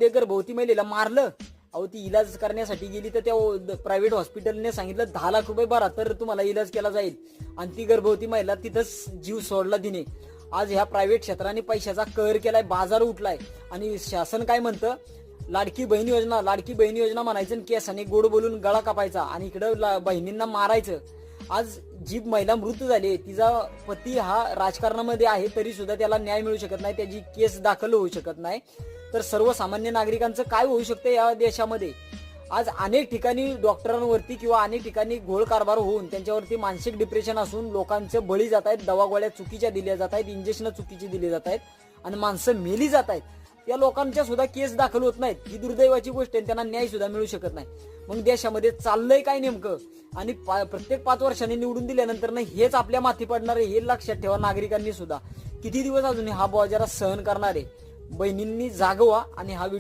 गर्भवती महिलेला मारलं. अहो ती इलाज करण्यासाठी गेली तर त्या प्रायव्हेट हॉस्पिटलने सांगितलं 10 लाख रुपये भरा तर तुम्हाला इलाज केला जाईल, आणि ती गर्भवती महिला तिथंच जीव सोडला तिने. आज ह्या प्रायव्हेट क्षेत्राने पैशाचा कहर केलाय, बाजार उठलाय. आणि शासन काय म्हणतं, लाडकी बहीण योजना म्हणायचं आणि केसाने गोड बोलून गळा कापायचा, आणि इकडं बहिणींना मारायचं. आज जी महिला मृत्यू झाली तिचा पती हा राजकारणामध्ये आहे तरी सुद्धा त्याला न्याय मिळू शकत नाही, त्याची केस दाखल होऊ शकत नाही. तर सर्वसामान्य नागरिकांचं काय होऊ शकतं या देशामध्ये. आज अनेक ठिकाणी डॉक्टरांवरती किंवा अनेक ठिकाणी घोळ कारभार होऊन त्यांच्यावरती मानसिक डिप्रेशन असून लोकांचे बळी जात आहेत, दवा गोळ्या चुकीच्या दिल्या जात आहेत, इंजेक्शन चुकीची दिली जात आहेत आणि माणसं मेली जात आहेत. त्या लोकांच्या सुद्धा केस दाखल होत नाहीत. ही दुर्दैवाची गोष्ट आहे, त्यांना न्याय सुद्धा मिळू शकत नाही. मग देशामध्ये चाललंय काय नेमकं, आणि प्रत्येक 5 वर्षांनी निवडून दिल्यानंतर हेच आपल्या माथी पडणार आहे हे लक्षात ठेवा. नागरिकांनी सुद्धा किती दिवस अजून हा बोजारा सहन करणार आहे. बहिणींनी जागवा आणि हा व्हिडिओ